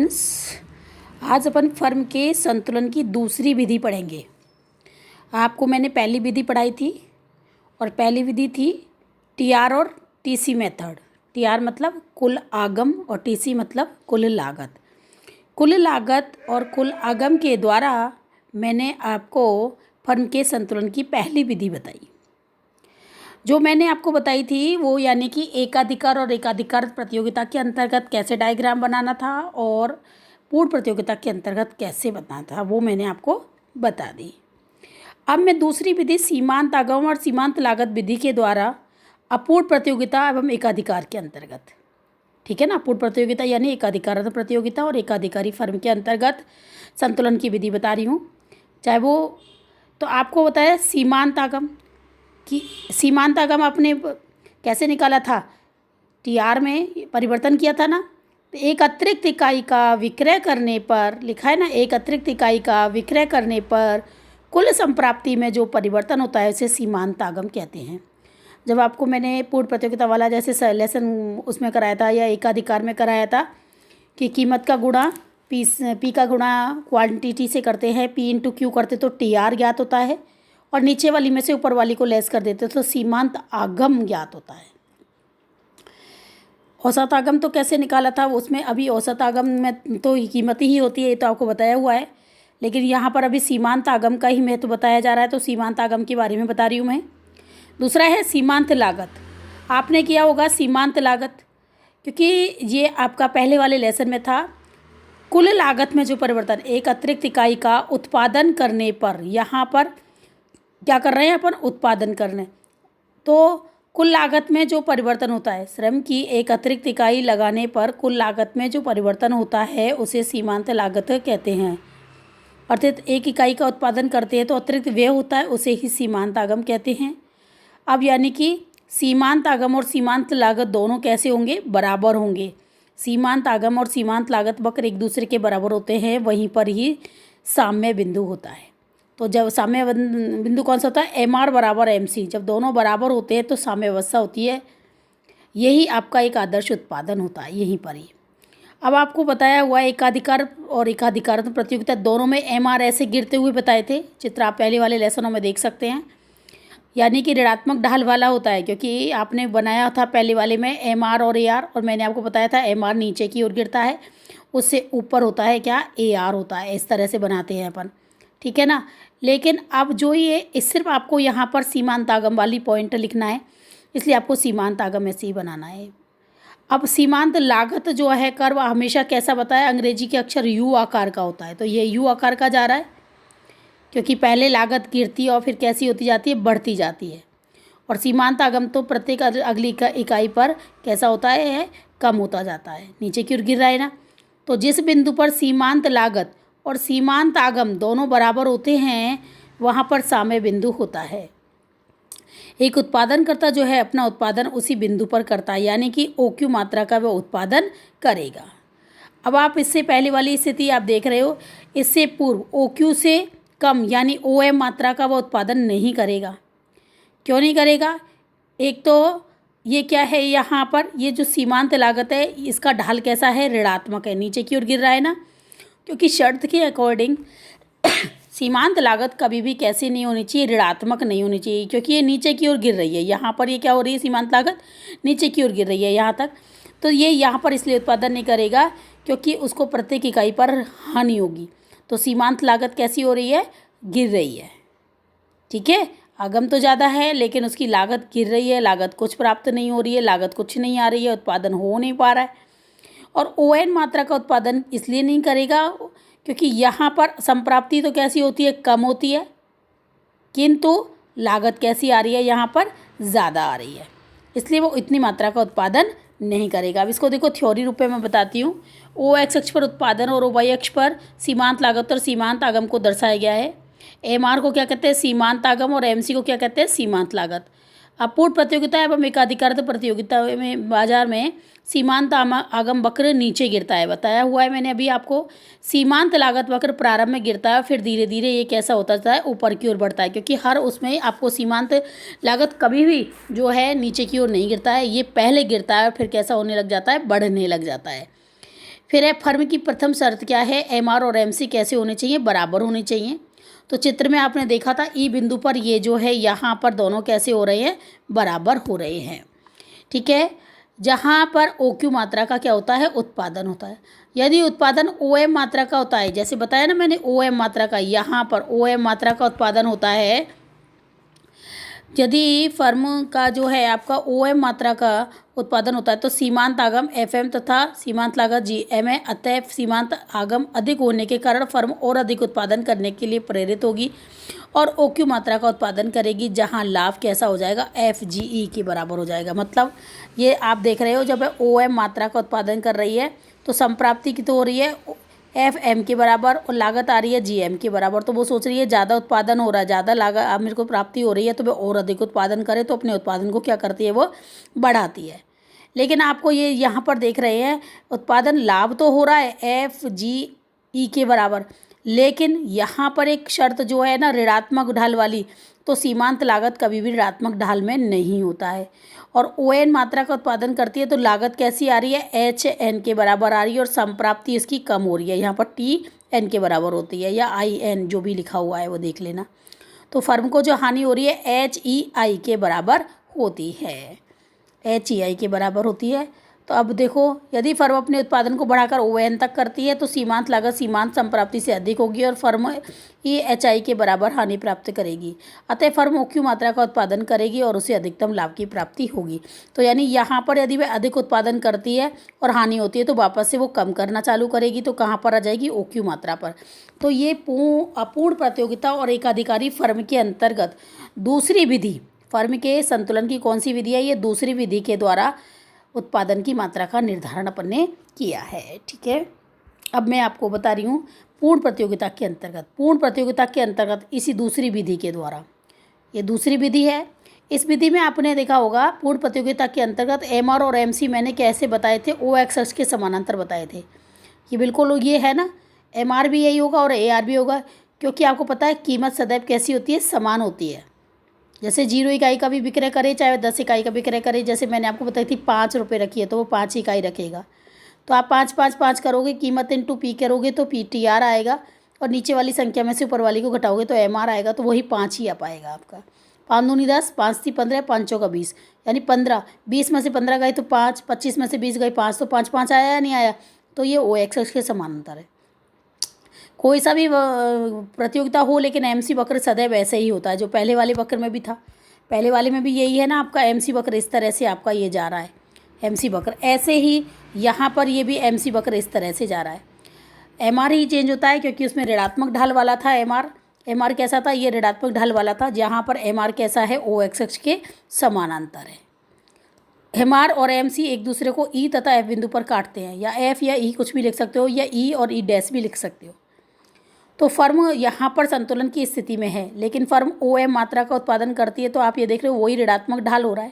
Students, आज अपन firm के संतुलन की दूसरी विधि पढ़ेंगे। आपको मैंने पहली विधि पढ़ाई थी और पहली विधि थी टीआर और टीसी मेथड। टीआर मतलब कुल आगम और टीसी मतलब कुल लागत। कुल लागत और कुल आगम के द्वारा मैंने आपको फर्म के संतुलन की पहली विधि बताई। जो मैंने आपको बताई थी वो यानी कि एकाधिकार और एकाधिकार प्रतियोगिता के अंतर्गत कैसे डायग्राम बनाना था और पूर्ण प्रतियोगिता के अंतर्गत कैसे बनाना था वो मैंने आपको बता दी। अब मैं दूसरी विधि सीमांत आगम और सीमांत लागत विधि के द्वारा अपूर्ण प्रतियोगिता एवं एकाधिकार के अंतर्गत, ठीक है ना, अपूर्ण प्रतियोगिता यानी एकाधिकार प्रतियोगिता और एकाधिकारी फर्म के अंतर्गत संतुलन की विधि बता रही हूँ। चाहे वो तो आपको बताया सीमांत आगम कि सीमांत आगम आपने कैसे निकाला था, टीआर में परिवर्तन किया था ना। तो एक अतिरिक्त इकाई का विक्रय करने पर लिखा है ना, एक अतिरिक्त इकाई का विक्रय करने पर कुल संप्राप्ति में जो परिवर्तन होता है उसे सीमांत आगम कहते हैं। जब आपको मैंने पूर्ण प्रतियोगिता वाला जैसे लेसन उसमें कराया था या एकाधिकार में कराया था कि कीमत का गुणा पी का गुणा क्वांटिटी से करते हैं, पी इंटू क्यू करते तो टीआर ज्ञात होता है और नीचे वाली में से ऊपर वाली को लेस कर देते तो सीमांत आगम ज्ञात होता है। औसत आगम तो कैसे निकाला था उसमें, अभी औसत आगम में तो कीमत ही होती है, ये तो आपको बताया हुआ है, लेकिन यहाँ पर अभी सीमांत आगम का ही महत्व बताया जा रहा है तो सीमांत आगम के बारे में बता रही हूँ मैं। दूसरा है सीमांत लागत। आपने किया होगा सीमांत लागत, क्योंकि ये आपका पहले वाले लेसन में था। कुल लागत में जो परिवर्तन एक अतिरिक्त इकाई का उत्पादन करने पर, यहाँ पर क्या कर रहे हैं अपन, उत्पादन करने, तो कुल लागत में जो परिवर्तन होता है, श्रम की एक अतिरिक्त इकाई लगाने पर कुल लागत में जो परिवर्तन होता है उसे सीमांत लागत कहते हैं। अर्थात एक इकाई का उत्पादन करते हैं तो अतिरिक्त व्यय होता है उसे ही सीमांत आगम कहते हैं। अब यानी कि सीमांत आगम और सीमांत लागत दोनों कैसे होंगे, बराबर होंगे। सीमांत आगम और सीमांत लागत वक्र एक दूसरे के बराबर होते हैं, वहीं पर ही साम्य बिंदु होता है। तो जब साम्य बिंदु कौन सा होता है, एम आर बराबर एम सी, जब दोनों बराबर होते हैं तो साम्य अवस्था होती है। यही आपका एक आदर्श उत्पादन होता है यहीं पर ही। अब आपको बताया हुआ है एकाधिकार और एकाधिकार प्रतियोगिता दोनों में एम आर ऐसे गिरते हुए बताए थे, चित्र आप पहले वाले लेसनों में देख सकते हैं, यानी कि ऋणात्मक ढाल वाला होता है, क्योंकि आपने बनाया था पहले वाले में एम आर और ए आर, और मैंने आपको बताया था एम आर नीचे की ओर गिरता है, उससे ऊपर होता है क्या, ए आर होता है। इस तरह से बनाते हैं अपन, ठीक है ना। लेकिन अब जो ये सिर्फ आपको यहाँ पर सीमांत आगम वाली पॉइंट लिखना है, इसलिए आपको सीमांत आगम ऐसे ही बनाना है। अब सीमांत लागत जो है कर्व हमेशा कैसा बताया, अंग्रेजी के अक्षर यू आकार का होता है, तो ये यू आकार का जा रहा है क्योंकि पहले लागत गिरती है और फिर कैसी होती जाती है, बढ़ती जाती है। और सीमांत आगम तो प्रत्येक अगली इकाई पर कैसा होता है, कम होता जाता है, नीचे की ओर गिर रहा है ना। तो जिस बिंदु पर सीमांत लागत और सीमांत आगम दोनों बराबर होते हैं वहाँ पर साम्य बिंदु होता है। एक उत्पादनकर्ता जो है अपना उत्पादन उसी बिंदु पर करता है, यानी कि OQ मात्रा का वह उत्पादन करेगा। अब आप इससे पहले वाली स्थिति आप देख रहे हो, इससे पूर्व OQ से कम यानी OM मात्रा का वह उत्पादन नहीं करेगा। क्यों नहीं करेगा, एक तो ये क्या है, यहाँ पर ये जो सीमांत लागत है इसका ढाल कैसा है, ऋणात्मक है, नीचे की ओर गिर रहा है ना, क्योंकि शर्त के अकॉर्डिंग सीमांत लागत कभी भी कैसी नहीं होनी चाहिए, ऋणात्मक नहीं होनी चाहिए, क्योंकि ये नीचे की ओर गिर रही है। यहाँ पर ये क्या हो रही है, सीमांत लागत नीचे की ओर गिर रही है यहाँ तक, तो ये यहाँ पर इसलिए उत्पादन नहीं करेगा क्योंकि उसको प्रत्येक इकाई पर हानि होगी। तो सीमांत लागत कैसी हो रही है, गिर रही है, ठीक है। आगम तो ज़्यादा है लेकिन उसकी लागत गिर रही है, लागत कुछ प्राप्त नहीं हो रही है, लागत कुछ नहीं आ रही है, उत्पादन हो नहीं पा रहा है। और ON मात्रा का उत्पादन इसलिए नहीं करेगा क्योंकि यहाँ पर संप्राप्ति तो कैसी होती है, कम होती है, किंतु लागत कैसी आ रही है, यहाँ पर ज़्यादा आ रही है, इसलिए वो इतनी मात्रा का उत्पादन नहीं करेगा। अब इसको देखो थ्योरी रूप में मैं बताती हूँ। OX अक्ष पर उत्पादन और OY अक्ष पर सीमांत लागत और सीमांत आगम को दर्शाया गया है। MR को क्या कहते हैं, सीमांत आगम, और MC को क्या कहते हैं, सीमांत लागत। अपूर्ण प्रतियोगिता एवं एकाधिकार प्रतियोगिता में बाजार में सीमांत आगम वक्र नीचे गिरता है, बताया हुआ है मैंने अभी आपको। सीमांत लागत वक्र प्रारंभ में गिरता है, फिर धीरे धीरे ये कैसा होता जाता है, ऊपर की ओर बढ़ता है, क्योंकि हर उसमें आपको सीमांत लागत कभी भी जो है नीचे की ओर नहीं गिरता है, ये पहले गिरता है और फिर कैसा होने लग जाता है, बढ़ने लग जाता है। फिर है फर्म की प्रथम शर्त क्या है, एमआर और एमसी कैसे होने चाहिए, बराबर होने चाहिए। तो चित्र में आपने देखा था ई बिंदु पर ये जो है यहाँ पर दोनों कैसे हो रहे हैं, बराबर हो रहे हैं। ठीक है, जहाँ पर ओ क्यू मात्रा का क्या होता है, उत्पादन होता है। यदि उत्पादन ओ एम मात्रा का होता है, जैसे बताया ना मैंने ओ एम मात्रा का, यहाँ पर ओ एम मात्रा का उत्पादन होता है। यदि फर्म का जो है आपका ओ एम मात्रा का उत्पादन होता है तो सीमांत आगम एफ एम तथा सीमांत लागत जी एम है। अतः सीमांत आगम अधिक होने के कारण फर्म और अधिक उत्पादन करने के लिए प्रेरित होगी और ओ क्यू मात्रा का उत्पादन करेगी, जहां लाभ कैसा हो जाएगा, एफ जी ई के बराबर हो जाएगा। मतलब ये आप देख रहे हो, जब ओ एम मात्रा का उत्पादन कर रही है तो संप्राप्ति की तो हो रही है एफ एम के बराबर और लागत आ रही है जी एम के बराबर। तो वो सोच रही है ज़्यादा उत्पादन हो रहा है, ज़्यादा लागत अब मेरे को प्राप्ति हो रही है, तो वो और अधिक उत्पादन करे, तो अपने उत्पादन को क्या करती है, वो बढ़ाती है। लेकिन आपको ये यहाँ पर देख रहे हैं उत्पादन लाभ तो हो रहा है एफ जी ई के बराबर, लेकिन यहाँ पर एक शर्त जो है ना ऋणात्मक ढाल वाली, तो सीमांत लागत कभी भी ऋणात्मक ढाल में नहीं होता है। और ओ एन मात्रा का उत्पादन करती है तो लागत कैसी आ रही है, एच एन के बराबर आ रही है और संप्राप्ति इसकी कम हो रही है। यहाँ पर टी एन के बराबर होती है या आई एन जो भी लिखा हुआ है वो देख लेना। तो फर्म को जो हानि हो रही है एच ई आई के बराबर होती है, एच ई आई के बराबर होती है। तो अब देखो, यदि फर्म अपने उत्पादन को बढ़ाकर ओ एन तक करती है तो सीमांत लागत सीमांत संप्राप्ति से अधिक होगी और फर्म ई एच आई के बराबर हानि प्राप्त करेगी। अतः फर्म ओ क्यू मात्रा का उत्पादन करेगी और उसे अधिकतम लाभ की प्राप्ति होगी। तो यानी यहाँ पर यदि वह अधिक उत्पादन करती है और हानि होती है तो वापस से वो कम करना चालू करेगी, तो कहाँ पर आ जाएगी, ओ क्यू मात्रा पर। तो ये अपूर्ण प्रतियोगिता और एकाधिकारी फर्म के अंतर्गत दूसरी विधि, फर्म के संतुलन की कौन सी विधि है, ये दूसरी विधि के द्वारा उत्पादन की मात्रा का निर्धारण अपन ने किया है। ठीक है, अब मैं आपको बता रही हूँ पूर्ण प्रतियोगिता के अंतर्गत, पूर्ण प्रतियोगिता के अंतर्गत इसी दूसरी विधि के द्वारा, ये दूसरी विधि है। इस विधि में आपने देखा होगा पूर्ण प्रतियोगिता के अंतर्गत एम आर और एम सी मैंने कैसे बताए थे, ओ एक्स एक्स के समानांतर बताए थे। ये बिल्कुल ये है ना, एम आर भी यही होगा और ए आर भी होगा, क्योंकि आपको पता है कीमत सदैव कैसी होती है, समान होती है। जैसे 0 इकाई का भी विक्रय करे चाहे 10 इकाई का विक्रय करे, जैसे मैंने आपको बताई थी 5 रुपये रखी है तो वो 5 इकाई रखेगा। तो आप 5 5 5 करोगे, कीमत इंटू पी करोगे तो पी टी आर आएगा और नीचे वाली संख्या में से ऊपर वाली को घटाओगे तो एम आर आएगा, तो वही 5 ही आ पाएगा आपका। 5 दूनी 10, 5 ती 15, 5 चौका 20, यानी 15, 20 में से 15 गए तो 5, 25 में से 20 गए 5, तो 5 5 आया या नहीं आया। तो ये ओ एक्स के समानांतर है। कोई सा भी प्रतियोगिता हो, लेकिन एमसी वक्र सदैव ऐसे ही होता है, जो पहले वाले वक्र में भी था, पहले वाले में भी यही है ना आपका एमसी वक्र, इस तरह से आपका ये जा रहा है एमसी वक्र, ऐसे ही यहाँ पर ये भी एमसी वक्र इस तरह से जा रहा है। एमआर ही चेंज होता है क्योंकि उसमें ऋणात्मक ढाल वाला था एमआर, एमआर कैसा था, ये ऋणात्मक ढाल वाला था, जहाँ पर एमआर कैसा है, ओ एक्स के समानांतर है। एमआर और एमसी एक दूसरे को ई तथा एफ बिंदु पर काटते हैं, या एफ या ई कुछ भी लिख सकते हो, या ई और ई डैश भी लिख सकते हो। तो फर्म यहाँ पर संतुलन की स्थिति में है, लेकिन फर्म ओ एम मात्रा का उत्पादन करती है तो आप ये देख रहे हो वही ऋणात्मक ढाल हो रहा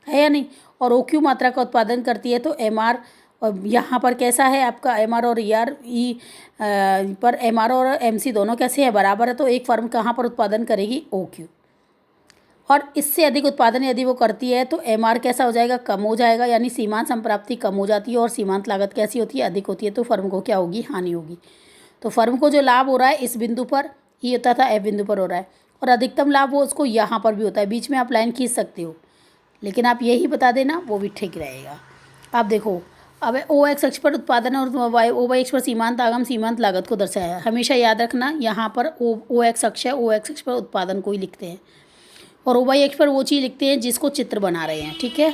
है या नहीं, और ओ क्यू मात्रा का उत्पादन करती है तो एम आर, और यहाँ पर कैसा है आपका एम आर और ई आर ई पर एम आर और एम सी दोनों कैसे है, बराबर है। तो एक फर्म कहाँ पर उत्पादन करेगी, ओ क्यू, और इससे अधिक उत्पादन यदि वो करती है तो एम आर कैसा हो जाएगा, कम हो जाएगा, यानी सीमांत संप्राप्ति कम हो जाती है और सीमांत लागत कैसी होती है, अधिक होती है, तो फर्म को क्या होगी, हानि होगी। तो फर्म को जो लाभ हो रहा है इस बिंदु पर ई होता था एफ बिंदु पर हो रहा है, और अधिकतम लाभ वो उसको यहाँ पर भी होता है। बीच में आप लाइन खींच सकते हो, लेकिन आप यही बता देना, वो भी ठीक रहेगा। आप देखो, अब ओ एक्स अक्ष पर उत्पादन और ओ वाई अक्ष पर सीमांत आगम सीमांत लागत को दर्शाया है। हमेशा याद रखना, यहाँ पर ओ एक्स अक्ष है, ओ एक्स अक्ष पर उत्पादन को ही लिखते हैं, और ओ वाई अक्ष पर वो चीज़ लिखते हैं जिसको चित्र बना रहे हैं। ठीक है,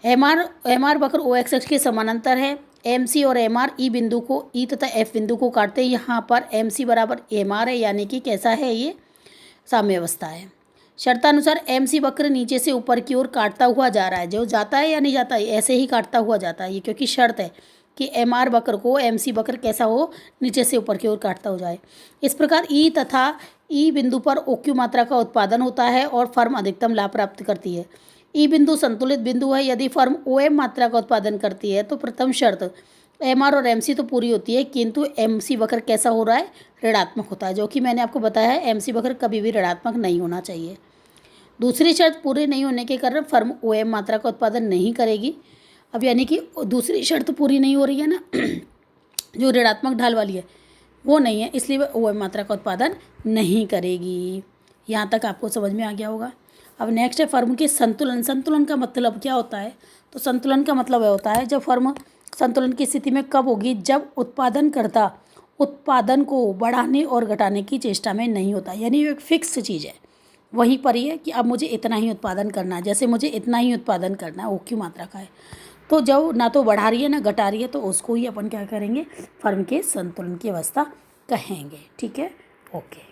एम आर वक्र ओ एक्स अक्ष के समानांतर है। एम सी और एम आर ई बिंदु को ई तथा एफ बिंदु को काटते हैं। यहाँ पर एम सी बराबर एम आर है, यानी कि कैसा है, ये साम्यावस्था है। शर्तानुसार एम सी वक्र नीचे से ऊपर की ओर काटता हुआ जा रहा है, जो जाता है या नहीं जाता है, ऐसे ही काटता हुआ जाता है ये, क्योंकि शर्त है कि एम आर वक्र को एम सी वक्र कैसा हो, नीचे से ऊपर की ओर काटता हो जाए। इस प्रकार ई तथा ई बिंदु पर ओ क्यू मात्रा का उत्पादन होता है और फर्म अधिकतम लाभ प्राप्त करती है। ई बिंदु संतुलित बिंदु है। यदि फर्म ओ एम मात्रा का उत्पादन करती है तो प्रथम शर्त एम आर और एम सी तो पूरी होती है, किंतु एम सी वक्र कैसा हो रहा है, ऋणात्मक होता है, जो कि मैंने आपको बताया है एम सी वक्र कभी भी ऋणात्मक नहीं होना चाहिए। दूसरी शर्त पूरी नहीं होने के कारण फर्म ओ एम मात्रा का उत्पादन नहीं करेगी। अब यानी कि दूसरी शर्त पूरी नहीं हो रही है ना, जो ऋणात्मक ढाल वाली है वो नहीं है, इसलिए वह OM मात्रा का उत्पादन नहीं करेगी। यहाँ तक आपको समझ में आ गया होगा। अब नेक्स्ट है फर्म के संतुलन। संतुलन का मतलब क्या होता है? तो संतुलन का मतलब यह होता है जब फर्म संतुलन की स्थिति में कब होगी, जब उत्पादनकर्ता उत्पादन को बढ़ाने और घटाने की चेष्टा में नहीं होता, यानी एक फिक्स चीज़ है, वहीं पर ही है कि अब मुझे इतना ही उत्पादन करना है, जैसे मुझे इतना ही उत्पादन करना है, OQ मात्रा का है, तो जब ना तो बढ़ा रही है ना घटा रही है, तो उसको ही अपन क्या करेंगे, फर्म के संतुलन की अवस्था कहेंगे। ठीक है, ओके।